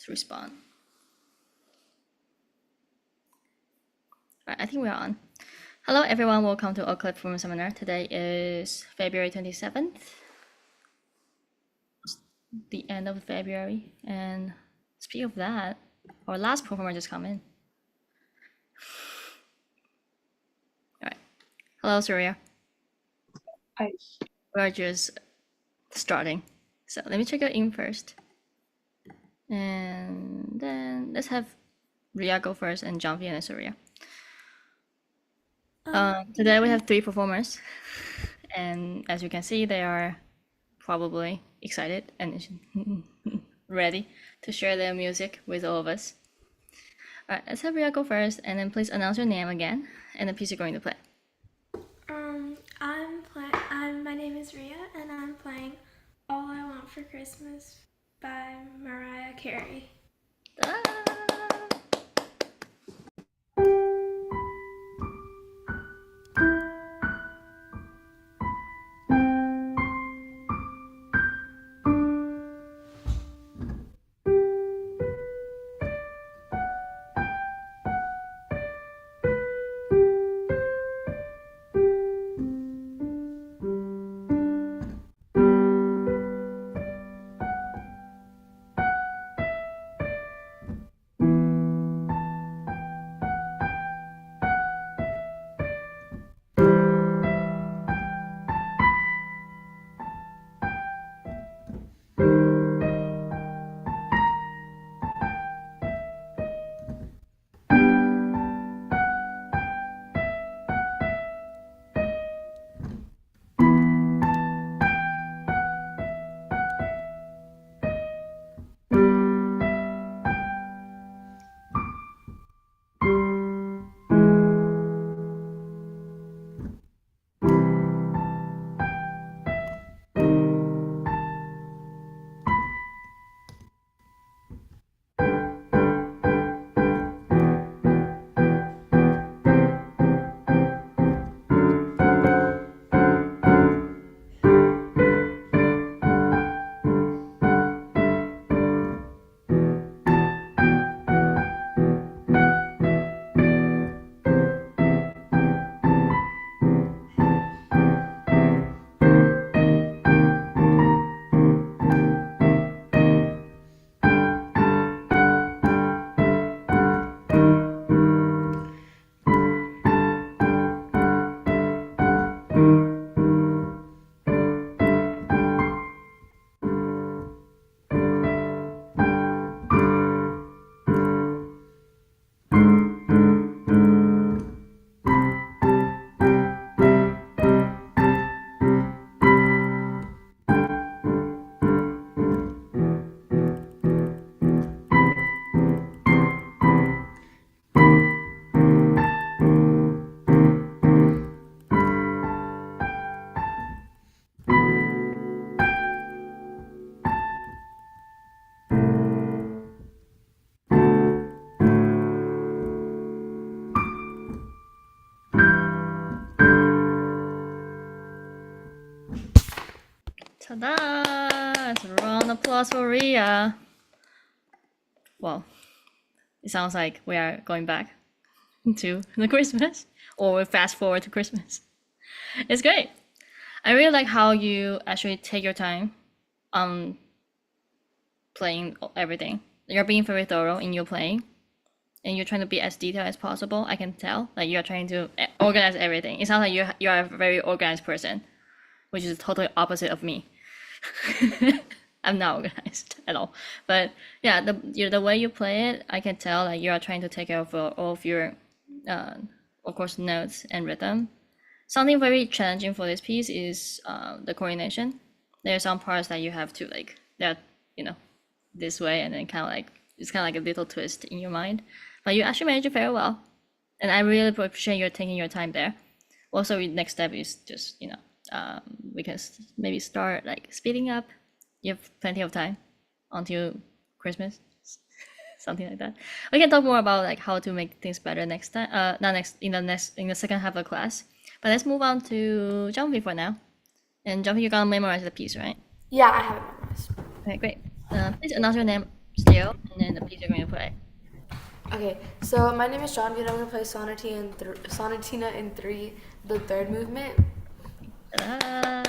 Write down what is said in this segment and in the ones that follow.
to respond. Right, I think we're on. Hello everyone, welcome to Oak Forum Seminar. Today is February 27th, the end of February. And speaking of that, our last performer just come in. All right. Hello, Surya. Hi. We're just starting. So let me check your in first. And then let's have Ria go first and Janvi and Surya. Today we have 3 performers. And as you can see, they are probably excited and ready to share their music with all of us. All right, let's have Ria go first, and then please announce your name again and the piece you're going to play. My name is Ria, and I'm playing "All I Want for Christmas" by Mariah Carey. Ta-da! It's a round of applause for Ria. Well, it sounds like we are going back to the Christmas, or we fast forward to Christmas. It's great. I really like how you actually take your time on playing everything. You're being very thorough in your playing, and you're trying to be as detailed as possible. I can tell, like you're trying to organize everything. It sounds like you are a very organized person, which is totally opposite of me. I'm not organized at all. But yeah, the way you play it, I can tell like you are trying to take care of all of your, of course, notes and rhythm. Something very challenging for this piece is the coordination. There are some parts that you have to like, that this way, and then kind of like it's kind of like a little twist in your mind. But you actually manage it very well, and I really appreciate you taking your time there. Also, the next step is just we can maybe start like speeding up. You have plenty of time until Christmas, something like that. We can talk more about like how to make things better next time. Not next in the second half of class. But let's move on to Jumpy for now. And Jumpy, you gotta memorize the piece, right? Yeah, I have it memorized. Okay, great. Please announce your name still, and then the piece you're going to play. Okay, so my name is Sean, and I'm gonna play Sonatina in 3, the third movement. Ta-da!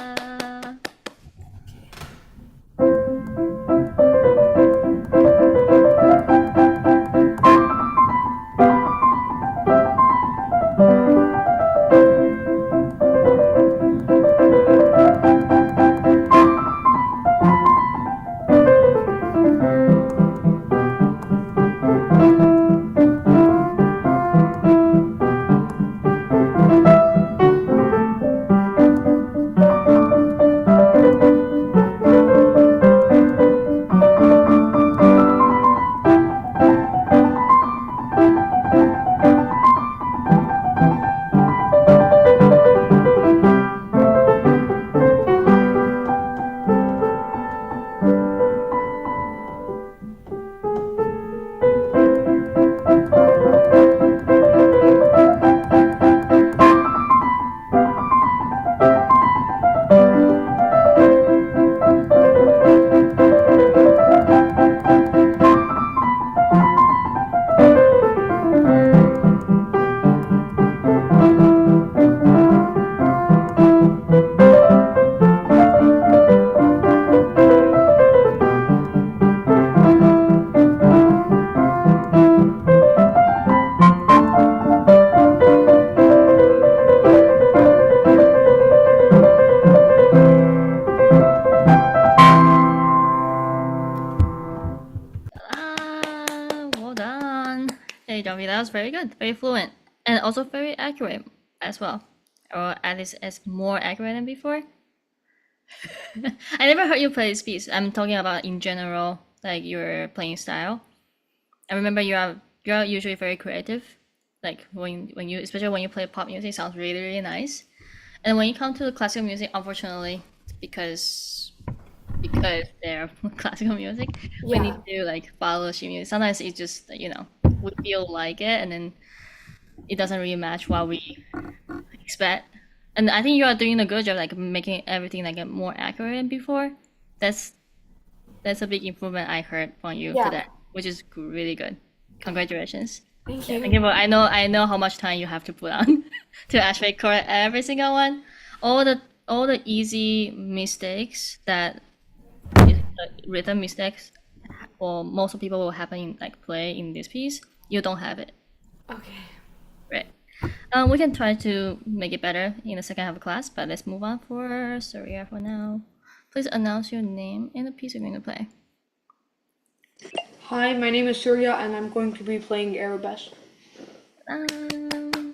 Well done. Hey, Jovi, that was very good, very fluent, and also very accurate as well, or at least as more accurate than before. I never heard you play this piece. I'm talking about in general, like your playing style. I remember you're usually very creative, like when you especially when you play pop music, it sounds really really nice. And when you come to the classical music, unfortunately, because they're classical music, we need to like follow sheet music. Sometimes it just we feel like it, and then it doesn't really match what we expect. And I think you are doing a good job, like making everything like more accurate than before. That's that's a big improvement I heard from you Yeah. today, which is really good. Congratulations. Thank Yeah, you. thank you. I know how much time you have to put on to actually correct every single one. All the easy mistakes that rhythm mistakes for most of people will happen in like play in this piece. You don't have it, Okay. right? We can try to make it better in the second half of class, but let's move on for Surya for now. Please announce your name and the piece you're going to play. Hi, my name is Surya, and I'm going to be playing Arabesk. Um,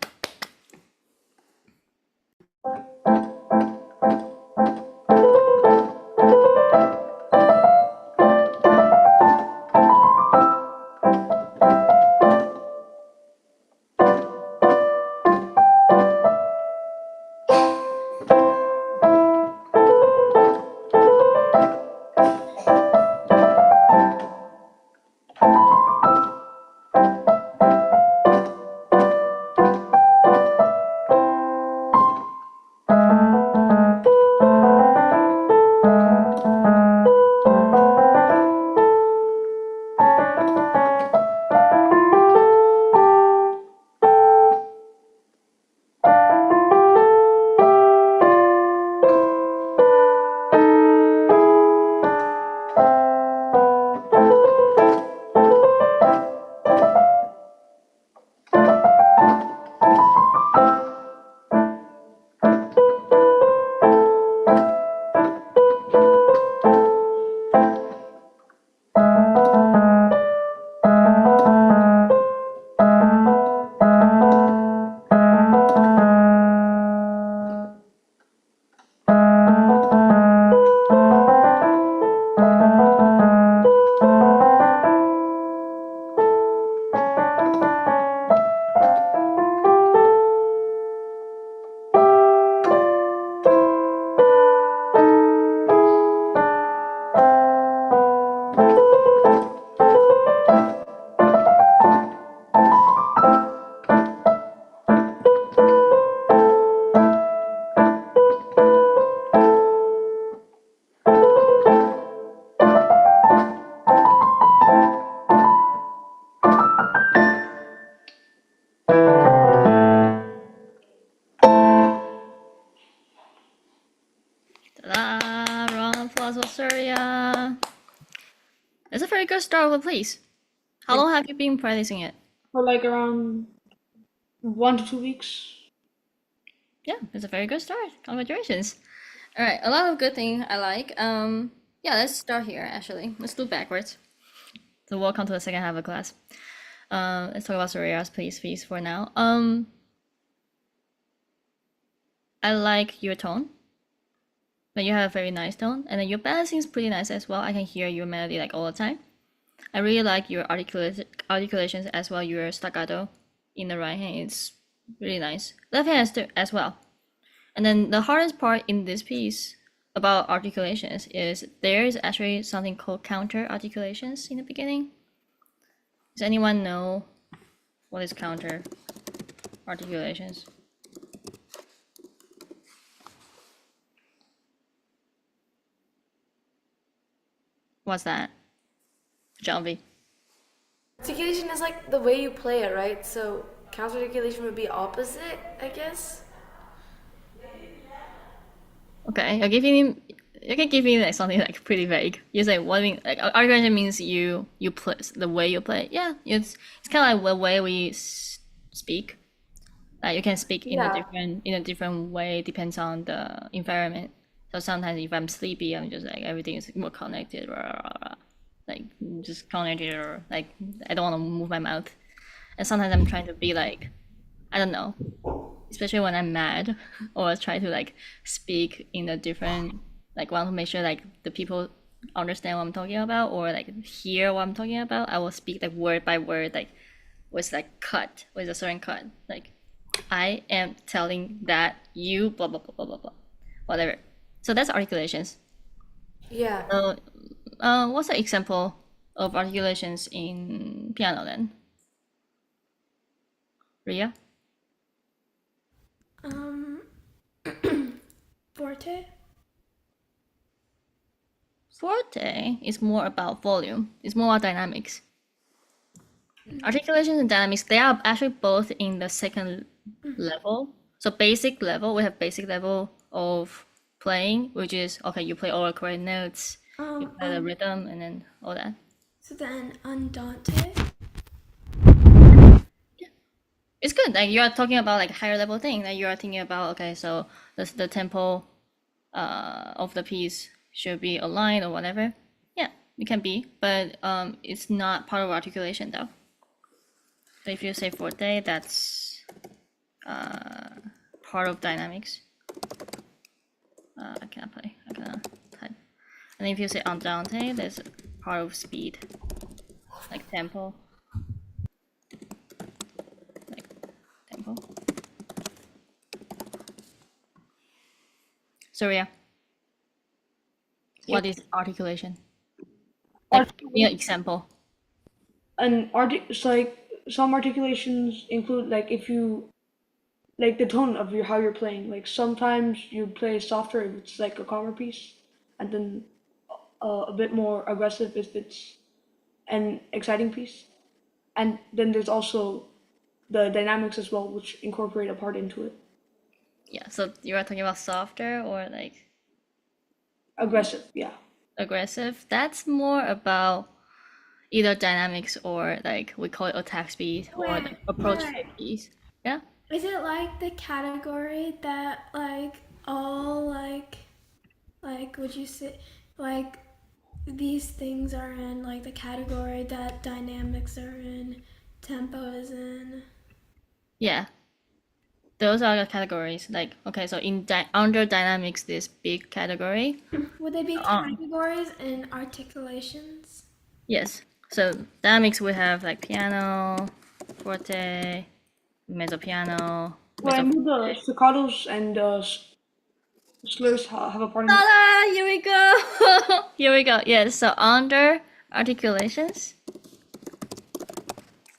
good start of the piece. How long have you been practicing it? For like around 1 to 2 weeks. Yeah, it's a very good start. Congratulations. All right, a lot of good thing I like. Yeah, let's start here actually. Let's do backwards. So welcome to the second half of class. Let's talk about Soria's piece for now. I like your tone. But you have a very nice tone, and then your balancing is pretty nice as well. I can hear your melody like all the time. I really like your articulations as well. Your staccato in the right hand, it's really nice. Left hand as well. And then the hardest part in this piece about articulations is there is actually something called counter articulations in the beginning. Does anyone know what is counter articulations? What's that? John V. Articulation is like the way you play it, right? So counter articulation would be opposite, I guess. Okay, you can give me like something like pretty vague. You say what mean like articulation means you play the way you play. Yeah, it's kind of like the way we speak. Like you can speak in Yeah. a different way depends on the environment. So sometimes if I'm sleepy, I'm just like everything is more connected, like just connected, or like I don't want to move my mouth. And sometimes I'm trying to be like, I don't know, especially when I'm mad, or try to like speak in a different, like want to make sure like the people understand what I'm talking about, or like hear what I'm talking about. I will speak like word by word, like with like cut, with a certain cut, like I am telling that you blah blah blah blah blah blah, whatever. So that's articulations. Yeah. So, what's an example of articulations in piano then? Ria? Forte. Forte is more about volume. It's more about dynamics. Articulations and dynamics, they are actually both in the second level. So basic level, we have basic level of playing, which is, okay, you play all the correct notes, you play the rhythm, and then all that. So then Undaunted. It's good. Like you are talking about like higher level thing. Like you are thinking about, okay, so the tempo of the piece should be aligned or whatever. Yeah, it can be, but it's not part of articulation though. So if you say forte, that's part of dynamics. I can't play. I cannot type. And if you say andante, that's part of speed, like tempo. Like tempo. So yeah, what is articulation? Like, give me an example. And it's like some articulations include like if you like the tone of how you're playing. Like sometimes you play softer if it's like a calmer piece, and then a bit more aggressive if it's an exciting piece. And then there's also the dynamics as well, which incorporate a part into it. Yeah, so you are talking about softer or like Aggressive, yeah. aggressive. That's more about either dynamics or like we call it attack speed or Wait, like approach wait. speed. Yeah. Is it like the category that like all like would you say like these things are in like the category that dynamics are in, tempo is in? Yeah. Those are the categories. Like, okay, so in under dynamics, this big category. Would they be Um, categories and articulations? Yes. So dynamics we have like piano, forte, mezzo piano, Well, I mezzo. know the staccatos and slurs have a part in it. Ta-da! Here we go. Here we go. Yes. So under articulations,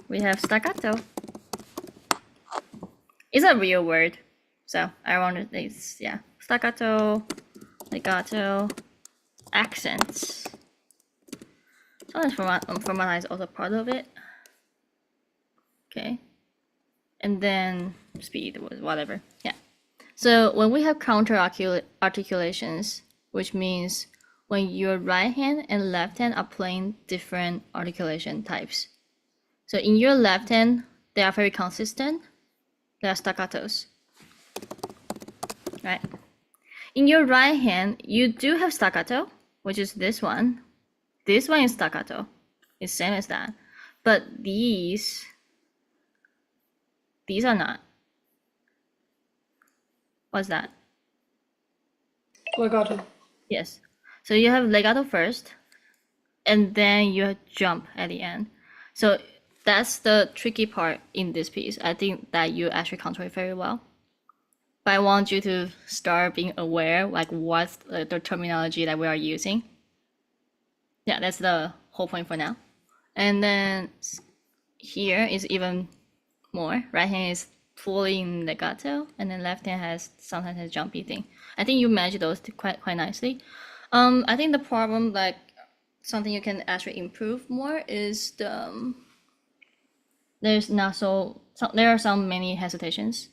we have staccato. It's a real word, so I wanted this. Yeah, staccato, legato, accents. Sometimes format is also part of it. Okay, and then speed was whatever. Yeah. So when we have counter articulations, which means when your right hand and left hand are playing different articulation types. So in your left hand, they are very consistent. They are staccatos, right? In your right hand, you do have staccato, which is this one. This one is staccato. It's same as that. But these are not. What's that? Legato. Yes. So you have legato first, and then you jump at the end. So that's the tricky part in this piece. I think that you actually control it very well. But I want you to start being aware, like what's the terminology that we are using. Yeah, that's the whole point for now. And then here is even more. Right hand is fully in legato, and then left hand has sometimes a jumpy thing. I think you match those quite nicely. I think the problem, like something you can actually improve more, is the there's not there are some many hesitations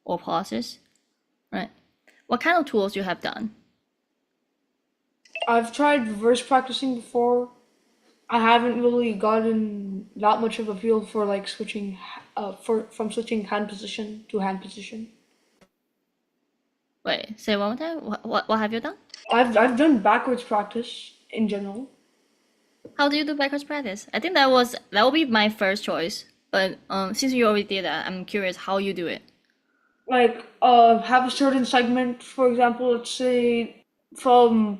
or pauses, right? What kind of tools you have done? I've tried reverse practicing before. I haven't really gotten that much of a feel for like switching from switching hand position to hand position. Wait, say one more time. What have you done? I've done backwards practice in general. How do you do backwards practice? I think that will be my first choice. But since you already did that, I'm curious how you do it. Like have a certain segment, for example, let's say from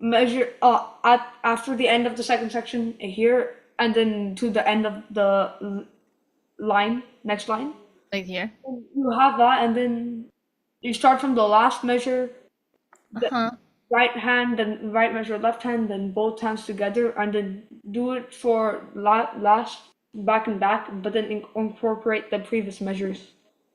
measure after the end of the second section here, and then to the end of the next line. Like here. You have that, and then you start from the last measure, the right hand, then right measure left hand, then both hands together, and then do it for last back and back, but then incorporate the previous measures.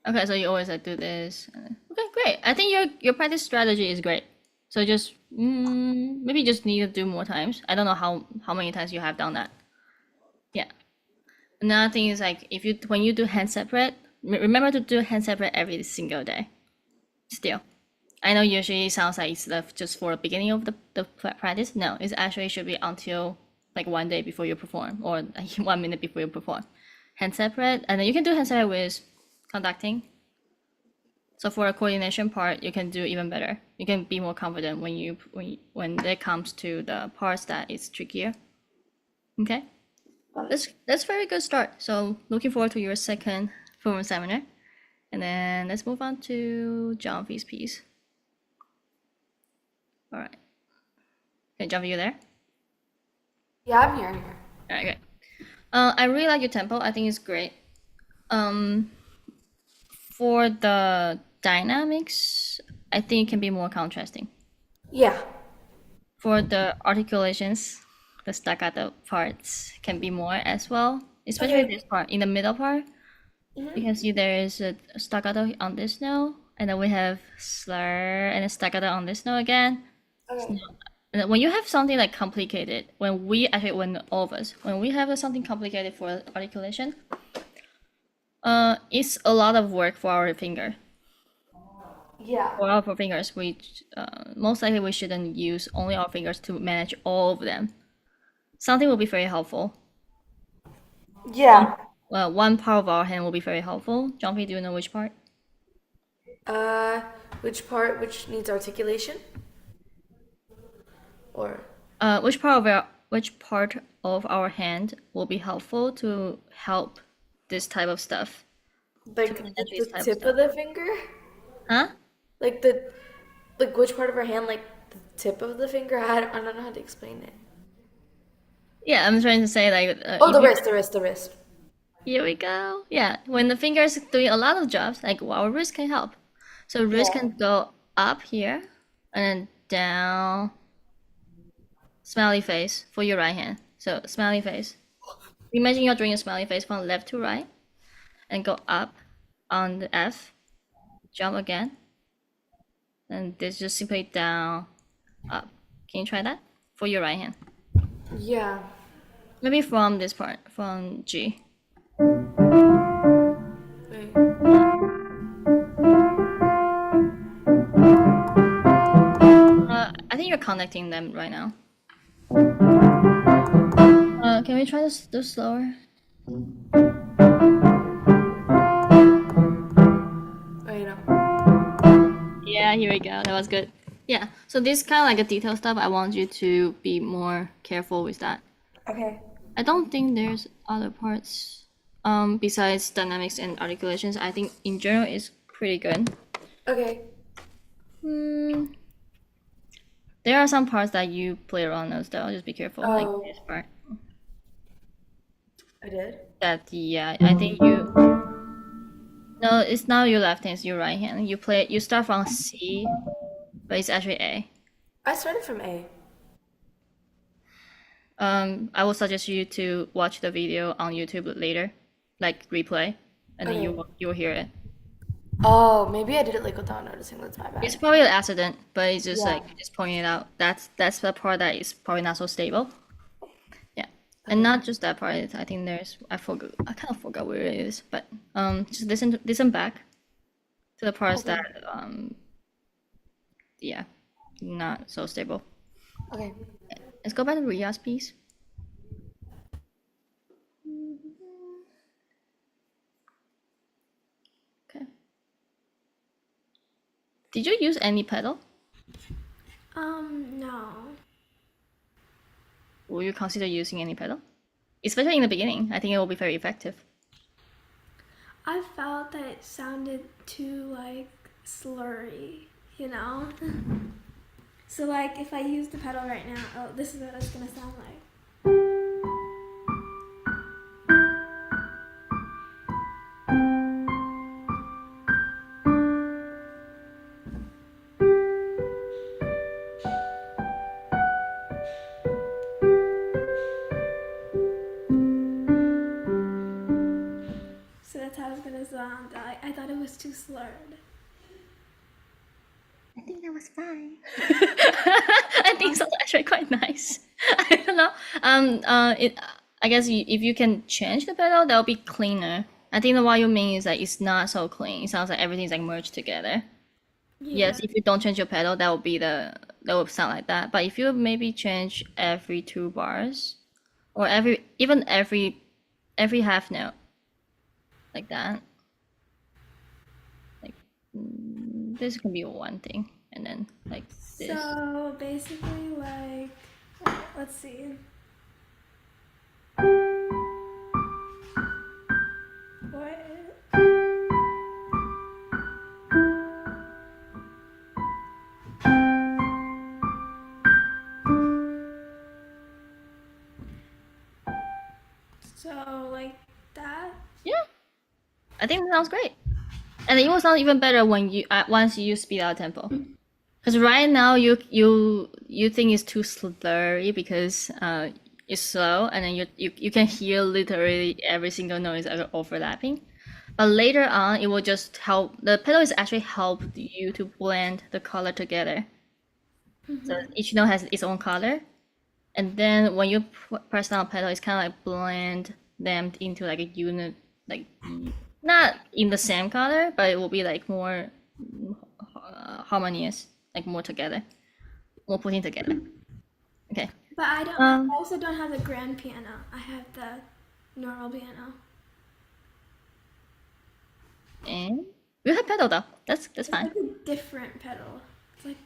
Okay, so you always like do this. Okay, great. I think your practice strategy is great. So just maybe just need to do more times. I don't know how many times you have done that. Yeah. Another thing is like when you do hand separate, remember to do hand separate every single day. Still, I know usually it sounds like it's just for the beginning of the practice. No, it actually should be until like 1 day before you perform, or like 1 minute before you perform. Hand separate, and then you can do hand separate with conducting. So for a coordination part, you can do even better. You can be more confident when it comes to the parts that is trickier. Okay, that's very good start. So looking forward to your second perform seminar, and then let's move on to John V's piece. All right. Okay, John V, you there? Yeah, I'm here. I'm here. All right, good. I really like your tempo. I think it's great. For the dynamics, I think it can be more contrasting. Yeah. For the articulations, the staccato parts can be more as well, especially this part. In the middle part, you can see there is a staccato on this note, and then we have slur and a staccato on this note again. Okay. And when you have something like complicated, when all of us, when we have something complicated for articulation, it's a lot of work for our finger. Yeah. For our fingers, most likely we shouldn't use only our fingers to manage all of them. Something will be very helpful. Yeah. Well, one part of our hand will be very helpful. Jumpy, do you know which part? Which part which needs articulation? Or Which part of our hand will be helpful to help this type of stuff? like the tip of the finger? Huh? Like which part of our hand, like the tip of the finger? I don't know how to explain it. Yeah, I'm trying to say like. The wrist. Here we go. Yeah, when the finger is doing a lot of jobs, like our wrist can help. So wrist can go up here and then down. Smiley face for your right hand. So smiley face. Imagine you're doing a smiley face from left to right, and go up on the F. Jump again, and this just simply down, up. Can you try that for your right hand? Yeah. Maybe from this part, from G. Wait. I think think you're connecting them right now. Can we try this slower? Wait, no. Yeah, here we go. That was good. Yeah, so this kind of like a detail stuff. I want you to be more careful with that. Okay. I don't think there's other parts besides dynamics and articulations. I think in general it's pretty good. Okay. There are some parts that you play around those though. Just be careful. Like Oh. this part. I did. That yeah, I think you. No, it's not your left hand. It's your right hand. You start from C, but it's actually A. I started from A. I will suggest you to watch the video on YouTube later, like replay, and then Okay. you'll hear it. Oh, maybe I did it like without noticing. That's my bad. It's probably an accident, but it's just Yeah. like just pointing it out. That's the part that is probably not so stable. Yeah, and not just that part. I think there's I kind of forgot where it is, but just listen back to the parts Okay. that yeah, not so stable. Okay. Let's go back to Ria's piece. Okay. Did you use any pedal? No. Will you consider using any pedal? Especially in the beginning, I think it will be very effective. I felt that it sounded too like slurry, you know? So like if I use the pedal right now, oh, this is what it's gonna sound like. So that's how it's gonna sound. I thought it was too slurred. I think that was fine. I think it's actually quite nice. I don't know. I guess if you can change the pedal, that'll be cleaner. I think what you mean is that it's not so clean. It sounds like everything's like merged together. Yeah. Yes, if you don't change your pedal, that will sound like that. But if you maybe change every 2 bars, or every half note, like that, like this can be one thing, and then like this. So basically, like, let's see. What? So like that. Yeah, I think that sounds great, and it will sound even better when you once you speed out tempo. Because right now you think it's too slurry because it's slow, and then you can hear literally every single noise overlapping. But later on, it will just help. The pedal is actually help you to blend the color together. So each note has its own color, and then when you press down the pedal, it's kind of like blend them into like a unit, like not in the same color, but it will be like more harmonious, like more together, more putting together. Okay. But I don't. I also don't have the grand piano. I have the normal piano. And you have pedal though. That's It's fine. like a different pedal. It's like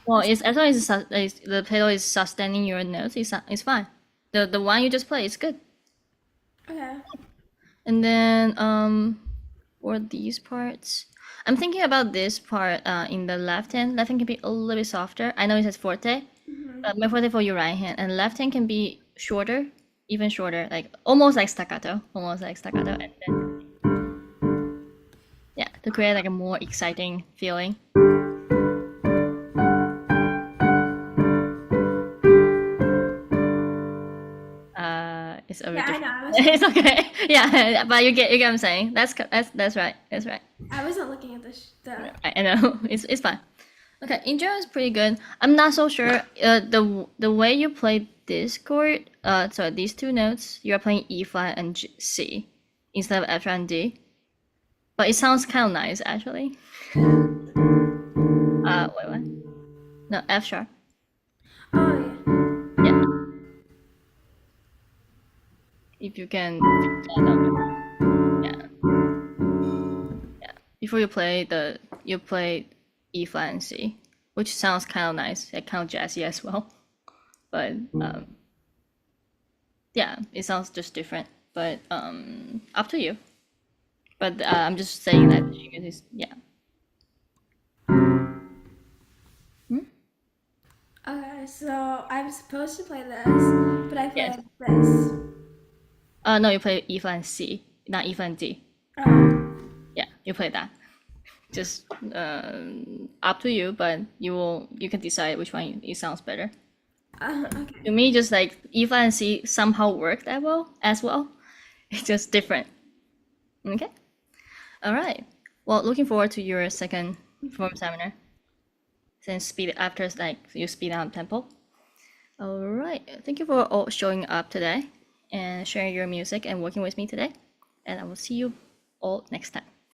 Well, it's as long as the pedal is sustaining your notes, it's fine. The one you just played is good. okay. And then for these parts, I'm thinking about this part in the left hand. Left hand can be a little bit softer. I know it says forte, but my forte for your right hand, and left hand can be shorter, even shorter, like almost like staccato, and then yeah, to create like a more exciting feeling. It's a bit Yeah, I different. know. I was, It's okay. Yeah, but you get what I'm saying. That's right. That's right. I wasn't looking at the. I know. It's fine. Okay, in general, it's pretty good. I'm not so sure. The way you play this chord, so these two notes, you are playing E flat and C instead of F and D. But it sounds kind of nice actually. Wait, what? No, F sharp. Oh yeah. Yeah. If you can fix that up. Yeah. Yeah. Before you play E flat and C, which sounds kind of nice, like kind of jazzy as well. But yeah, it sounds just different. But up to you. But I'm just saying that it is, yeah. Okay, so I'm supposed to play this, but I Yes. play this. No, you play E flat and C, not E flat and D. Oh. Yeah, you play that. Just up to you, but you can decide which one it sounds better. Okay. To me, just like E flat and C somehow work that well as well. It's just different. Okay. All right. Well, looking forward to your second performance seminar. Since speed after like you speed down tempo. All right. Thank you for all showing up today and sharing your music and working with me today. And I will see you all next time.